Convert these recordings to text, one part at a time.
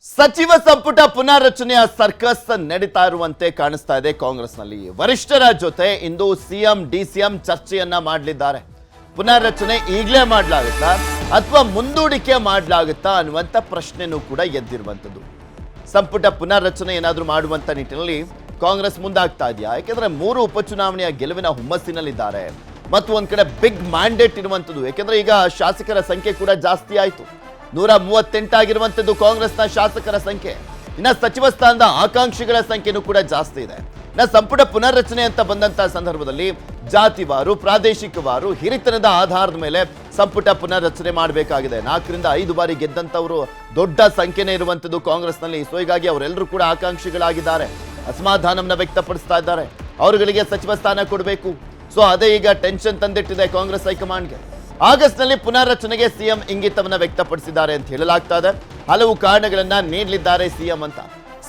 ಸಚಿವ ಸಂಪುಟ ಪುನಾರಚನೆಯ ಸರ್ಕಸ್ ನಡೀತಾ ಇರುವಂತೆ ಕಾಣಿಸ್ತಾ ಇದೆ ಕಾಂಗ್ರೆಸ್ನಲ್ಲಿ. ವರಿಷ್ಠರ ಜೊತೆ ಇಂದು ಸಿಎಂ ಡಿಸಿಎಂ ಚರ್ಚೆಯನ್ನ ಮಾಡಲಿದ್ದಾರೆ. ಪುನಾರಚನೆ ಈಗಲೇ ಮಾಡಲಾಗುತ್ತಾ ಅಥವಾ ಮುಂದೂಡಿಕೆ ಮಾಡಲಾಗುತ್ತಾ ಅನ್ನುವಂಥ ಪ್ರಶ್ನೆನೂ ಕೂಡ ಎದ್ದಿರುವಂಥದ್ದು. ಸಂಪುಟ ಪುನಾರಚನೆ ಏನಾದರೂ ಮಾಡುವಂಥ ನಿಟ್ಟಿನಲ್ಲಿ ಕಾಂಗ್ರೆಸ್ ಮುಂದಾಗ್ತಾ ಇದೆಯಾ? ಯಾಕೆಂದ್ರೆ 3 ಉಪಚುನಾವಣೆಯ ಗೆಲುವಿನ ಹುಮ್ಮಸ್ಸಿನಲ್ಲಿದ್ದಾರೆ ಮತ್ತು ಒಂದ್ ಕಡೆ ಬಿಗ್ ಮ್ಯಾಂಡೇಟ್ ಇರುವಂಥದ್ದು. ಯಾಕೆಂದ್ರೆ ಈಗ ಶಾಸಕರ ಸಂಖ್ಯೆ ಕೂಡ ಜಾಸ್ತಿ ಆಯಿತು. 138 ಆಗಿರುವಂಥದ್ದು ಕಾಂಗ್ರೆಸ್ನ ಶಾಸಕರ ಸಂಖ್ಯೆ. ಇನ್ನು ಸಚಿವ ಸ್ಥಾನದ ಆಕಾಂಕ್ಷಿಗಳ ಸಂಖ್ಯೆನೂ ಕೂಡ ಜಾಸ್ತಿ ಇದೆ. ಇನ್ನು ಸಂಪುಟ ಪುನರ್ರಚನೆ ಅಂತ ಬಂದಂತಹ ಸಂದರ್ಭದಲ್ಲಿ ಜಾತಿವಾರು, ಪ್ರಾದೇಶಿಕವಾರು, ಹಿರಿತನದ ಆಧಾರದ ಮೇಲೆ ಸಂಪುಟ ಪುನರ್ರಚನೆ ಮಾಡಬೇಕಾಗಿದೆ. 4 ರಿಂದ 5 ಬಾರಿ ಗೆದ್ದಂಥವರು ದೊಡ್ಡ ಸಂಖ್ಯೆನೇ ಇರುವಂಥದ್ದು ಕಾಂಗ್ರೆಸ್ನಲ್ಲಿ. ಸೊ ಹೀಗಾಗಿ ಅವರೆಲ್ಲರೂ ಕೂಡ ಆಕಾಂಕ್ಷಿಗಳಾಗಿದ್ದಾರೆ, ಅಸಮಾಧಾನವನ್ನ ವ್ಯಕ್ತಪಡಿಸ್ತಾ ಇದ್ದಾರೆ. ಅವರುಗಳಿಗೆ ಸಚಿವ ಸ್ಥಾನ ಕೊಡಬೇಕು. ಸೊ ಅದೇ ಈಗ ಟೆನ್ಷನ್ ತಂದಿಟ್ಟಿದೆ ಕಾಂಗ್ರೆಸ್ ಹೈಕಮಾಂಡ್ಗೆ. ಆಗಸ್ಟ್ನಲ್ಲಿ ಪುನರ್ರಚನೆಗೆ ಸಿಎಂ ಇಂಗಿತವನ್ನ ವ್ಯಕ್ತಪಡಿಸಿದ್ದಾರೆ ಅಂತ ಹೇಳಲಾಗ್ತಾ ಇದೆ. ಹಲವು ಕಾರಣಗಳನ್ನ ನೀಡಲಿದ್ದಾರೆ ಸಿಎಂ ಅಂತ.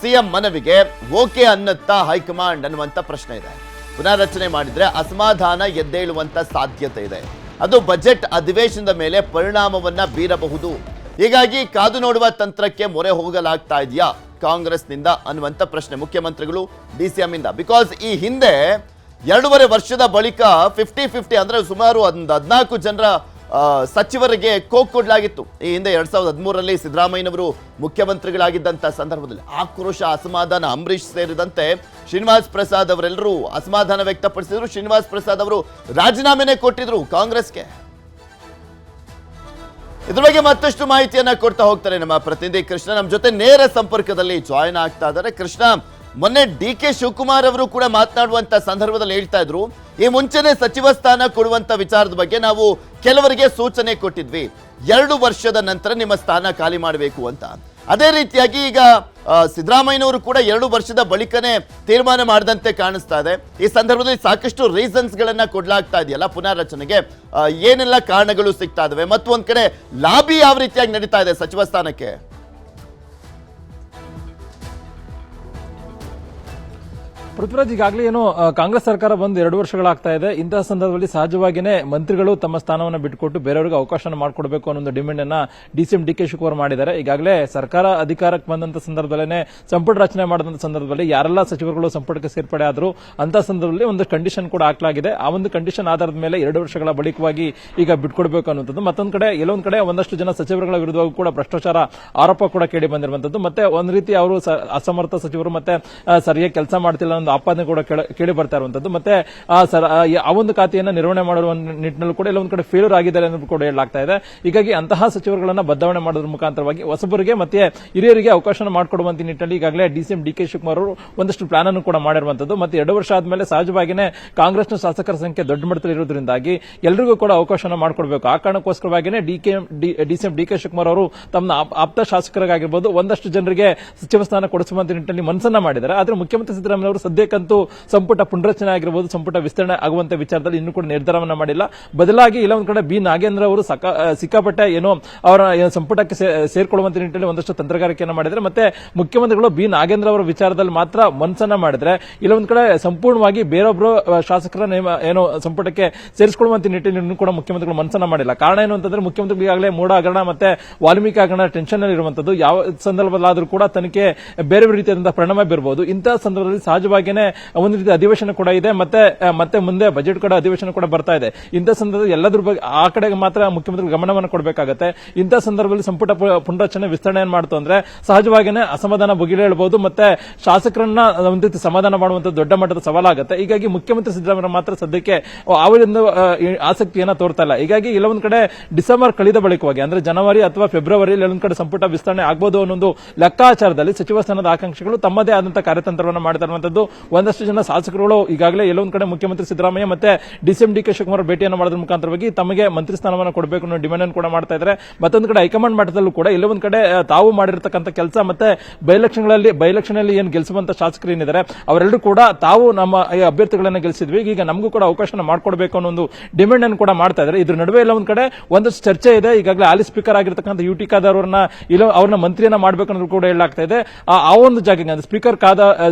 ಸಿಎಂ ಮನವಿಗೆ ಓಕೆ ಅನ್ನತ್ತಾ ಹೈಕಮಾಂಡ್ ಅನ್ನುವಂಥ ಪ್ರಶ್ನೆ ಇದೆ. ಪುನರ್ರಚನೆ ಮಾಡಿದ್ರೆ ಅಸಮಾಧಾನ ಎದ್ದೇಳುವಂತ ಸಾಧ್ಯತೆ ಇದೆ. ಅದು ಬಜೆಟ್ ಅಧಿವೇಶನದ ಮೇಲೆ ಪರಿಣಾಮವನ್ನ ಬೀರಬಹುದು. ಹೀಗಾಗಿ ಕಾದು ನೋಡುವ ತಂತ್ರಕ್ಕೆ ಮೊರೆ ಹೋಗಲಾಗ್ತಾ ಇದೆಯಾ ಕಾಂಗ್ರೆಸ್ನಿಂದ ಅನ್ನುವಂಥ ಪ್ರಶ್ನೆ ಮುಖ್ಯಮಂತ್ರಿಗಳು ಡಿಸಿಎಂ ಇಂದ. ಬಿಕಾಸ್ ಈ ಹಿಂದೆ 2.5 ವರ್ಷದ ಬಳಿಕ 50-50 ಅಂದ್ರೆ ಸುಮಾರು 14 ಜನರ ಸಚಿವರಿಗೆ ಕೋಕ್ ಕೊಡಲಾಗಿತ್ತು. ಈ ಹಿಂದೆ 2013ರಲ್ಲಿ ಸಿದ್ದರಾಮಯ್ಯನವರು ಮುಖ್ಯಮಂತ್ರಿಗಳಾಗಿದ್ದಂಥ ಸಂದರ್ಭದಲ್ಲಿ ಆಕ್ರೋಶ, ಅಸಮಾಧಾನ, ಅಂಬರೀಶ್ ಸೇರಿದಂತೆ ಶ್ರೀನಿವಾಸ್ ಪ್ರಸಾದ್ ಅವರೆಲ್ಲರೂ ಅಸಮಾಧಾನ ವ್ಯಕ್ತಪಡಿಸಿದ್ರು. ಶ್ರೀನಿವಾಸ್ ಪ್ರಸಾದ್ ಅವರು ರಾಜೀನಾಮೆನೇ ಕೊಟ್ಟಿದ್ರು ಕಾಂಗ್ರೆಸ್ಗೆ. ಇದ್ರ ಬಗ್ಗೆ ಮತ್ತಷ್ಟು ಮಾಹಿತಿಯನ್ನ ಕೊಡ್ತಾ ಹೋಗ್ತಾರೆ ನಮ್ಮ ಪ್ರತಿನಿಧಿ ಕೃಷ್ಣ. ನಮ್ಮ ಜೊತೆ ನೇರ ಸಂಪರ್ಕದಲ್ಲಿ ಜಾಯಿನ್ ಆಗ್ತಾ ಇದ್ದಾರೆ. ಕೃಷ್ಣ, ಮೊನ್ನೆ ಡಿ.ಕೆ. ಶಿವಕುಮಾರ್ ಅವರು ಕೂಡ ಮಾತನಾಡುವಂತ ಸಂದರ್ಭದಲ್ಲಿ ಹೇಳ್ತಾ ಇದ್ರು, ಈ ಮುಂಚೆನೆ ಸಚಿವ ಸ್ಥಾನ ಕೊಡುವಂತ ವಿಚಾರದ ಬಗ್ಗೆ ನಾವು ಕೆಲವರಿಗೆ ಸೂಚನೆ ಕೊಟ್ಟಿದ್ವಿ, 2 ವರ್ಷದ ನಂತರ ನಿಮ್ಮ ಸ್ಥಾನ ಖಾಲಿ ಮಾಡಬೇಕು ಅಂತ. ಅದೇ ರೀತಿಯಾಗಿ ಈಗ ಸಿದ್ದರಾಮಯ್ಯನವರು ಕೂಡ 2 ವರ್ಷದ ಬಳಿಕನೇ ತೀರ್ಮಾನ ಮಾಡಿದಂತೆ ಕಾಣಿಸ್ತಾ ಇದೆ. ಈ ಸಂದರ್ಭದಲ್ಲಿ ಸಾಕಷ್ಟು ರೀಸನ್ಸ್ ಗಳನ್ನ ಕೊಡ್ಲಾಗ್ತಾ ಇದೆಯಲ್ಲ ಪುನರ್ರಚನೆಗೆ, ಏನೆಲ್ಲ ಕಾರಣಗಳು ಸಿಗ್ತಾ ಇದಾವೆ ಮತ್ತು ಒಂದ್ ಕಡೆ ಲಾಬಿ ಯಾವ ರೀತಿಯಾಗಿ ನಡೀತಾ ಇದೆ ಸಚಿವ ಸ್ಥಾನಕ್ಕೆ? ಪೃಥ್ವಿರಾಜ್, ಈಗಾಗಲೇ ಏನು ಕಾಂಗ್ರೆಸ್ ಸರ್ಕಾರ ಬಂದು 2 ವರ್ಷಗಳಾಗ್ತಾ ಇದೆ. ಇಂತಹ ಸಂದರ್ಭದಲ್ಲಿ ಸಹಜವಾಗಿಯೇ ಮಂತ್ರಿಗಳು ತಮ್ಮ ಸ್ಥಾನವನ್ನು ಬಿಟ್ಟುಕೊಟ್ಟು ಬೇರೆಯವರಿಗೆ ಅವಕಾಶ ಮಾಡಿಕೊಡಬೇಕು ಅನ್ನೋ ಒಂದು ಡಿಮ್ಯಾಂಡ್ ಅನ್ನ ಡಿಸಿಎಂ ಡಿ.ಕೆ. ಶಿವಕುಮಾರ್ ಮಾಡಿದ್ದಾರೆ. ಈಗಾಗಲೇ ಸರ್ಕಾರ ಅಧಿಕಾರಕ್ಕೆ ಬಂದಂತ ಸಂದರ್ಭದಲ್ಲೇ ಸಂಪುಟ ರಚನೆ ಮಾಡಿದಂತ ಸಂದರ್ಭದಲ್ಲಿ ಯಾರೆಲ್ಲ ಸಚಿವರುಗಳು ಸಂಪುಟಕ್ಕೆ ಸೇರ್ಪಡೆ ಆದರೂ ಅಂತ ಸಂದರ್ಭದಲ್ಲಿ ಒಂದು ಕಂಡೀಷನ್ ಕೂಡ ಹಾಕಲಾಗಿದೆ. ಆ ಒಂದು ಕಂಡೀಷನ್ ಆಧಾರದ ಮೇಲೆ 2 ವರ್ಷಗಳ ಬಳಿಕವಾಗಿ ಈಗ ಬಿಟ್ಕೊಡ್ಬೇಕು ಅನ್ನುವಂಥದ್ದು. ಮತ್ತೊಂದು ಕಡೆ ಎಲ್ಲೊಂದು ಕಡೆ ಒಂದಷ್ಟು ಜನ ಸಚಿವರುಗಳ ವಿರುದ್ಧವೂ ಕೂಡ ಭ್ರಷ್ಟಾಚಾರ ಆರೋಪ ಕೂಡ ಕೇಳಿ ಬಂದಿರುವಂತದ್ದು. ಮತ್ತೆ ಒಂದ್ ರೀತಿ ಅವರು ಅಸಮರ್ಥ ಸಚಿವರು ಮತ್ತೆ ಸರಿಯಾಗಿ ಕೆಲಸ ಮಾಡ್ತಿಲ್ಲ ಒಂದು ಆಪಾದನೆ ಕೂಡ ಕೇಳಿ ಬರ್ತಾ ಇರುವಂತದ್ದು. ಮತ್ತೆ ಆ ಒಂದು ಖಾತೆಯನ್ನು ನಿರ್ವಹಣೆ ಮಾಡುವ ನಿಟ್ಟಿನಲ್ಲೂ ಕೂಡ ಎಲ್ಲೊಂದು ಕಡೆ ಫೇಲ್ಯೂರ್ ಆಗಿದ್ದಾರೆ ಅನ್ನೋದು ಕೂಡ ಹೇಳಲಾಗ್ತಾ ಇದೆ. ಹೀಗಾಗಿ ಅಂತಹ ಸಚಿವರುಗಳನ್ನ ಬದಲಾವಣೆ ಮಾಡೋದ್ರ ಮುಖಾಂತರವಾಗಿ ಹೊಸಬರಿಗೆ ಮತ್ತೆ ಹಿರಿಯರಿಗೆ ಅವಕಾಶ ಮಾಡಿಕೊಡುವಂತ ನಿಟ್ಟಿನಲ್ಲಿ ಈಗಾಗಲೇ ಡಿಸಿಎಂ ಡಿ.ಕೆ. ಶಿವಕುಮಾರ್ ಅವರು ಒಂದಷ್ಟು ಪ್ಲಾನ್ ಅನ್ನು ಕೂಡ ಮಾಡಿರುವಂತದ್ದು. ಮತ್ತೆ 2 ವರ್ಷ ಆದ್ಮೇಲೆ ಸಹಜವಾಗಿಯೇ ಕಾಂಗ್ರೆಸ್ನ ಶಾಸಕರ ಸಂಖ್ಯೆ ದೊಡ್ಡ ಮಟ್ಟದಲ್ಲಿ ಇರುವುದರಿಂದಾಗಿ ಎಲ್ಲರಿಗೂ ಕೂಡ ಅವಕಾಶ ಮಾಡಿಕೊಡಬೇಕು. ಆ ಕಾರಣಕ್ಕೋಸ್ಕರವಾಗಿಯೇ ಡಿಸಿಎಂ ಡಿ.ಕೆ. ಶಿವಕುಮಾರ್ ಅವರು ತಮ್ಮ ಆಪ್ತ ಶಾಸಕರಾಗಿರ್ಬೋದು ಒಂದಷ್ಟು ಜನರಿಗೆ ಸಚಿವ ಸ್ಥಾನ ಕೊಡಿಸುವಂತ ನಿಟ್ಟಿನಲ್ಲಿ ಮನಸ್ಸನ್ನ ಮಾಡಿದ್ದಾರೆ. ಆದ್ರೆ ಮುಖ್ಯಮಂತ್ರಿ ಸಿದ್ದರಾಮಯ್ಯ ಅವರು ಸದ್ಯಕ್ಕಂತೂ ಸಂಪುಟ ಪುನರಚನೆ ಆಗಿರಬಹುದು, ಸಂಪುಟ ವಿಸ್ತರಣೆ ಆಗುವಂತ ವಿಚಾರದಲ್ಲಿ ಇನ್ನೂ ಕೂಡ ನಿರ್ಧಾರವನ್ನ ಮಾಡಿಲ್ಲ. ಬದಲಾಗಿ ಇಲ್ಲ ಒಂದ್ ಕಡೆ ಬಿ ನಾಗೇಂದ್ರ ಅವರು ಸಿಕ್ಕಾಪಟ್ಟೆ ಏನೋ ಅವರ ಸಂಪುಟಕ್ಕೆ ಸೇರ್ಕೊಳ್ಳುವಂತ ನಿಟ್ಟಿನಲ್ಲಿ ಒಂದಷ್ಟು ತಂತ್ರಗಾರಿಕೆಯನ್ನು ಮಾಡಿದ್ರೆ, ಮತ್ತೆ ಮುಖ್ಯಮಂತ್ರಿಗಳು ಬಿ ನಾಗೇಂದ್ರ ಅವರ ವಿಚಾರದಲ್ಲಿ ಮಾತ್ರ ಮನಸ್ಸನ್ನ ಮಾಡಿದ್ರೆ, ಇಲ್ಲ ಒಂದ್ ಕಡೆ ಸಂಪೂರ್ಣವಾಗಿ ಬೇರೊಬ್ಬರು ಶಾಸಕರನ್ನ ಏನೋ ಸಂಪುಟಕ್ಕೆ ಸೇರಿಸಿಕೊಳ್ಳುವಂತ ನಿಟ್ಟಿನಲ್ಲಿ ಇನ್ನೂ ಕೂಡ ಮುಖ್ಯಮಂತ್ರಿಗಳು ಮನಸ್ಸನ್ನ ಮಾಡಿಲ್ಲ. ಕಾರಣ ಏನು ಅಂತಂದ್ರೆ ಮುಖ್ಯಮಂತ್ರಿಗಳು ಈಗಾಗಲೇ ಮೂಡ ಹಗರಣ ಮತ್ತೆ ವಾಲ್ಮೀಕಿ ಹಗರಣ ಟೆನ್ಷನ್ ಅಲ್ಲಿ ಇರುವಂತದ್ದು. ಯಾವ ಸಂದರ್ಭದಲ್ಲಾದ್ರೂ ಕೂಡ ತನಿಖೆ ಬೇರೆ ಬೇರೆ ರೀತಿಯಾದಂತಹ ಪರಿಣಾಮ ಬೀರಬಹುದು. ಇಂತಹ ಸಂದರ್ಭದಲ್ಲಿ ಸಹಜವಾಗಿಯೇ ಒಂದು ರೀತಿ ಅಧಿವೇಶನ ಕೂಡ ಇದೆ, ಮತ್ತೆ ಮುಂದೆ ಬಜೆಟ್ ಕೂಡ ಅಧಿವೇಶನ ಕೂಡ ಬರ್ತಾ ಇದೆ. ಇಂಥ ಸಂದರ್ಭದಲ್ಲಿ ಎಲ್ಲದ್ರ ಬಗ್ಗೆ ಆ ಕಡೆಗೆ ಮಾತ್ರ ಮುಖ್ಯಮಂತ್ರಿ ಗಮನವನ್ನು ಕೊಡಬೇಕಾಗುತ್ತೆ. ಇಂಥ ಸಂದರ್ಭದಲ್ಲಿ ಸಂಪುಟ ಪುನರಚನೆ ವಿಸ್ತರಣೆ ಮಾಡ್ತು ಅಂದ್ರೆ ಸಹಜವಾಗಿಯೇ ಅಸಮಾಧಾನ ಬಗೆಹೇಳಬಹುದು, ಮತ್ತೆ ಶಾಸಕರನ್ನ ಒಂದು ರೀತಿ ಸಮಾಧಾನ ಮಾಡುವಂತ ದೊಡ್ಡ ಮಟ್ಟದ ಸವಾಲಾಗುತ್ತೆ. ಹೀಗಾಗಿ ಮುಖ್ಯಮಂತ್ರಿ ಸಿದ್ದರಾಮಯ್ಯ ಮಾತ್ರ ಸದ್ಯಕ್ಕೆ ಅವರಿಂದ ಆಸಕ್ತಿಯನ್ನ ತೋರ್ತಾ ಇಲ್ಲ. ಹೀಗಾಗಿ ಇಲ್ಲೊಂದ್ ಕಡೆ ಡಿಸೆಂಬರ್ ಕಳೆದ ಬಳಿಕವಾಗಿ ಅಂದ್ರೆ ಜನವರಿ ಅಥವಾ ಫೆಬ್ರವರಿಯಲ್ಲಿ ಎಲ್ಲೊಂದ್ ಕಡೆ ಸಂಪುಟ ವಿಸ್ತರಣೆ ಆಗಬಹುದು ಅನ್ನೋ ಲೆಕ್ಕಾಚಾರದಲ್ಲಿ ಸಚಿವ ಸ್ಥಾನದ ಆಕಾಂಕ್ಷಿಗಳು ತಮ್ಮದೇ ಆದಂತಹ ಕಾರ್ಯತಂತ್ರವನ್ನು ಮಾಡ್ತಾ ಇರುವಂತದ್ದು. ಒಂದಷ್ಟು ಜನ ಶಾಸಕರುಗಳು ಈಗಾಗಲೇ ಎಲ್ಲೊಂದು ಕಡೆ ಮುಖ್ಯಮಂತ್ರಿ ಸಿದ್ದರಾಮಯ್ಯ ಮತ್ತೆ ಡಿಸಿಎಂ ಡಿ.ಕೆ. ಶಿವಕುಮಾರ್ ಭೇಟಿಯನ್ನು ಮಾಡೋದ್ರ ಮುಖಾಂತರವಾಗಿ ತಮಗೆ ಮಂತ್ರಿ ಸ್ಥಾನವನ್ನು ಕೊಡಬೇಕು ಅನ್ನೋ ಡಿಮ್ಯಾಂಡ್ ಅನ್ನು ಕೂಡ ಮಾಡ್ತಾ ಇದ್ದಾರೆ. ಮತ್ತೊಂದು ಕಡೆ ಹೈಕಮಾಂಡ್ ಮಟ್ಟದಲ್ಲೂ ಕೂಡ ಎಲ್ಲೊಂದು ಕಡೆ ತಾವು ಮಾಡಿರತಕ್ಕಂಥ ಕೆಲಸ ಮತ್ತೆ ಬೈಲೆಕ್ಷನ್ ಅಲ್ಲಿ ಏನು ಗೆಲ್ಲಿಸುವಂತ ಶಾಸಕರು ಏನಿದ್ದಾರೆ ಅವರೆಲ್ಲರೂ ಕೂಡ ತಾವು ನಮ್ಮ ಅಭ್ಯರ್ಥಿಗಳನ್ನ ಗೆಲ್ಲಿಸಿದ್ವಿ, ಈಗ ನಮಗೂ ಕೂಡ ಅವಕಾಶ ಮಾಡಿಕೊಡಬೇಕು ಅನ್ನೋ ಒಂದು ಡಿಮ್ಯಾಂಡ್ ಅನ್ನು ಕೂಡ ಮಾಡ್ತಾ ಇದ್ದಾರೆ. ಇದ್ರ ನಡುವೆ ಎಲ್ಲ ಒಂದ್ ಕಡೆ ಒಂದಷ್ಟು ಚರ್ಚೆ ಇದೆ. ಈಗಾಗಲೇ ಹಾಲಿ ಸ್ಪೀಕರ್ ಆಗಿರತಕ್ಕಂಥ ಯು.ಟಿ. ಖಾದರ್ ಅವ್ರನ್ನ ಮಂತ್ರಿಯನ್ನ ಮಾಡಬೇಕು ಅನ್ನೋದು ಕೂಡ ಹೇಳಲಾಗ್ತಾ ಇದೆ. ಆ ಒಂದು ಜಾಗಕ್ಕೆ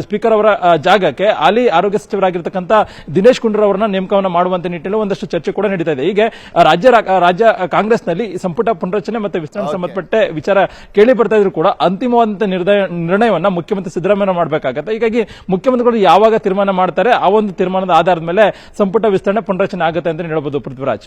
ಸ್ಪೀಕರ್ ಅವರ ಜಾಗಕ್ಕೆ ಹಾಲಿ ಆರೋಗ್ಯ ಸಚಿವರಾಗಿರ್ತಕ್ಕಂಥ ದಿನೇಶ್ ಗುಂಡೂರಾವ್ ಅವರನ್ನ ನೇಮಕವನ್ನ ಮಾಡುವಂತ ನಿಟ್ಟಿನಲ್ಲಿ ಒಂದಷ್ಟು ಚರ್ಚೆ ಕೂಡ ನಡೀತಾ ಇದೆ. ಹೀಗೆ ರಾಜ್ಯ ಕಾಂಗ್ರೆಸ್ನಲ್ಲಿ ಸಂಪುಟ ಪುನರಚನೆ ಮತ್ತೆ ವಿಸ್ತರಣೆ ಸಂಬಂಧಪಟ್ಟ ವಿಚಾರ ಕೇಳಿ ಬರ್ತಾ ಇದ್ರು ಕೂಡ ಅಂತಿಮವಾದಂತ ನಿರ್ಣಯವನ್ನ ಮುಖ್ಯಮಂತ್ರಿ ಸಿದ್ದರಾಮಯ್ಯ ಮಾಡಬೇಕಾಗತ್ತೆ. ಹೀಗಾಗಿ ಮುಖ್ಯಮಂತ್ರಿಗಳು ಯಾವಾಗ ತೀರ್ಮಾನ ಮಾಡ್ತಾರೆ ಆ ಒಂದು ತೀರ್ಮಾನದ ಆಧಾರದ ಮೇಲೆ ಸಂಪುಟ ವಿಸ್ತರಣೆ ಪುನರಚನೆ ಆಗುತ್ತೆ ಅಂತ ಹೇಳಬಹುದು ಪೃಥ್ವಿರಾಜ್.